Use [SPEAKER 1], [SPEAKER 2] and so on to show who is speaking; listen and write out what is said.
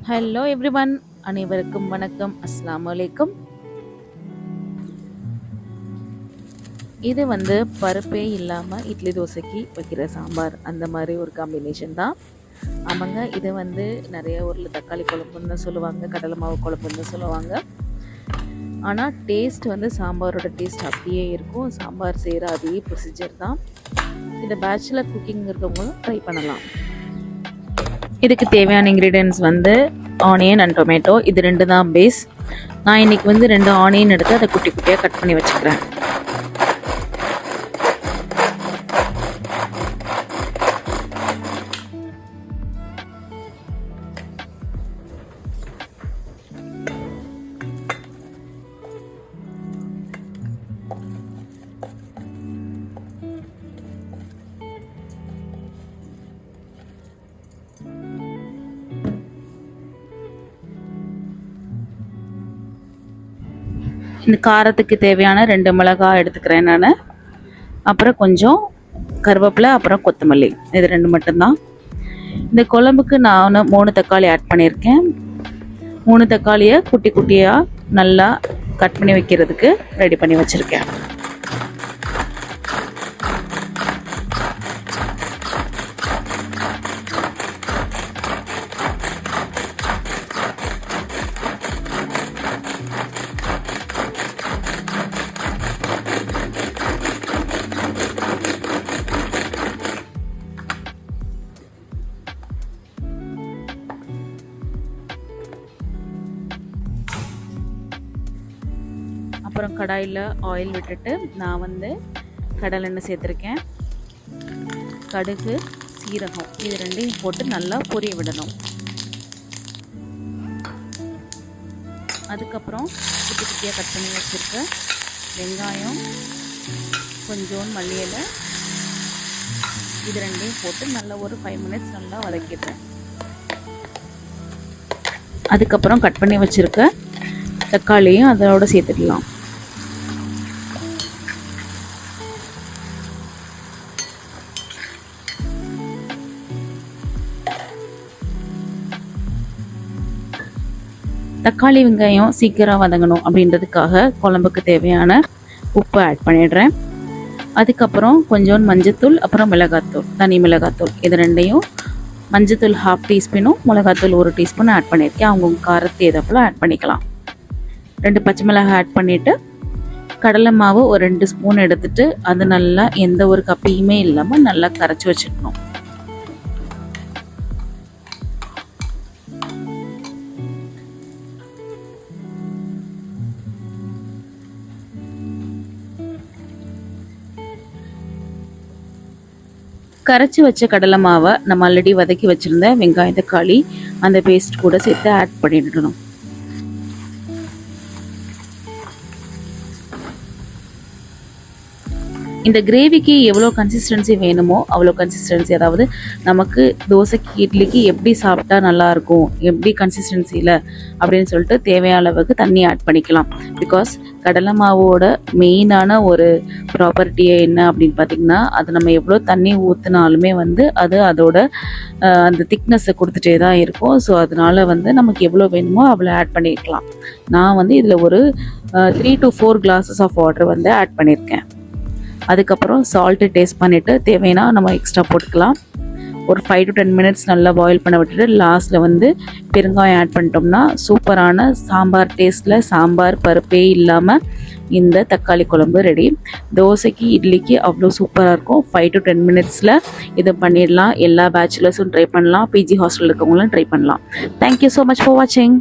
[SPEAKER 1] Hello everyone, அனைவருக்கும் வணக்கம். அஸ்ஸலாமு அலைக்கும். இது பருப்பே இல்லாமல் இட்லி தோசைக்கு வைக்கிற சாம்பார், அந்த மாதிரி ஒரு காம்பினேஷன் தான். ஆமாங்க, இது நிறைய ஊரில் தக்காளி குழம்புன்னு சொல்லுவாங்க, கடலை மாவு குழம்புன்னு சொல்லுவாங்க. ஆனால் டேஸ்ட் சாம்பாரோட டேஸ்ட் அப்படியே இருக்கும். சாம்பார் செய்கிற அதே ப்ரொசீஜர் தான். இந்த பேச்சுலர் குக்கிங் இருக்கவங்களும் ட்ரை பண்ணலாம். இதுக்கு தேவையான இன்க்ரீடியன்ஸ் ஆனியன் அண்ட் டொமேட்டோ, இது ரெண்டு தான் பேஸ். நான் இன்றைக்கி 2 ஆனியன் எடுத்து அதை குட்டி குட்டியாக கட் பண்ணி வச்சுக்கிறேன். இந்த காரத்துக்கு தேவையான 2 மிளகாய் எடுத்துக்கிறேன் நான். அப்புறம் கொஞ்சம் கருவேப்பிலை, அப்புறம் கொத்தமல்லி, இது 2 மட்டும்தான். இந்த குழம்புக்கு நான் 3 தக்காளி ஆட் பண்ணியிருக்கேன். 3 தக்காளியை குட்டி குட்டியாக நல்லா கட் பண்ணி வைக்கிறதுக்கு ரெடி பண்ணி வச்சுருக்கேன். அப்புறம் கடாயில் ஆயில் விட்டுட்டு நான் கடலெண்ணெய் சேர்த்துருக்கேன். கடுகு, சீரகம், இது ரெண்டையும் போட்டு நல்லா பொரிய விடணும். அதுக்கப்புறம் குட்டி குட்டியாக கட் பண்ணி வச்சுருக்க வெங்காயம், கொஞ்சோண்டு மல்லி இலை, இது ரெண்டையும் போட்டு நல்லா ஒரு 5 மினிட்ஸ் நல்லா வதக்கிடுறேன். அதுக்கப்புறம் கட் பண்ணி வச்சுருக்க தக்காளியும் அதோட சேர்த்துடலாம். தக்காளி வெங்காயம் சீக்கிரம் வதங்கணும் அப்படின்றதுக்காக குழம்புக்கு தேவையான உப்பு ஆட் பண்ணிடுறேன். அதுக்கப்புறம் கொஞ்சோண்டு மஞ்சத்தூள், அப்புறம் மிளகாத்தூள், தனி மிளகாத்தூள், இது ரெண்டையும் மஞ்சத்தூள் 1/2 டீஸ்பூனும் மிளகாத்தூள் 1 டீஸ்பூன் ஆட் பண்ணியிருக்கேன். அவங்க காரத்தை ஏதப்போல் ஆட் பண்ணிக்கலாம். 2 பச்சை மிளகாய் ஆட் பண்ணிவிட்டு கடலை மாவு ஒரு 2 ஸ்பூன் எடுத்துகிட்டு அது நல்லா எந்த ஒரு கப்பியுமே இல்லாமல் நல்லா கரைச்சி வச்சுக்கணும். கரைச்சி வச்ச கடலை மாவை நம்ம ஆல்ரெடி வதக்கி வச்சுருந்த வெங்காயம், தக்காளி அந்த பேஸ்ட் கூட சேர்த்து ஆட் பண்ணிடணும். இந்த கிரேவிக்கு எவ்வளோ கன்சிஸ்டன்சி வேணுமோ அவ்வளோ கன்சிஸ்டன்சி, அதாவது நமக்கு தோசைக்கு இட்லிக்கு எப்படி சாப்பிட்டா நல்லாயிருக்கும், எப்படி கன்சிஸ்டன்சியில் அப்படின்னு சொல்லிட்டு தேவையான அளவுக்கு தண்ணி ஆட் பண்ணிக்கலாம். பிகாஸ் கடலை மாவோட மெயினான ஒரு ப்ராப்பர்ட்டியே என்ன அப்படின்னு பார்த்திங்கன்னா, அது நம்ம எவ்வளோ தண்ணி ஊற்றினாலுமே அது அதோட அந்த திக்னஸை கொடுத்துட்டே தான் இருக்கும். ஸோ அதனால் நமக்கு எவ்வளோ வேணுமோ அவ்வளோ ஆட் பண்ணிக்கலாம். நான் இதில் ஒரு 3 to 4 glasses of water add பண்ணியிருக்கேன். அதுக்கப்புறம் சால்ட்டு டேஸ்ட் பண்ணிவிட்டு தேவைன்னா நம்ம எக்ஸ்ட்ரா போட்டுக்கலாம். ஒரு 5 to 10 மினிட்ஸ் நல்லா பாயில் பண்ண விட்டுட்டு லாஸ்ட்டில் பெருங்காயம் ஆட் பண்ணிட்டோம்னா சூப்பரான சாம்பார் டேஸ்ட்டில் சாம்பார் பருப்பே இல்லாமல் இந்த தக்காளி குழம்பு ரெடி. தோசைக்கு இட்லிக்கு அவ்வளோ சூப்பராக இருக்கும். 5 to 10 மினிட்ஸில் இதை பண்ணிடலாம். எல்லா பேச்சுலர்ஸும் ட்ரை பண்ணலாம், பிஜி ஹாஸ்டலில் இருக்கவங்களும் ட்ரை பண்ணலாம். தேங்க்யூ ஸோ மச் ஃபார் வாட்சிங்.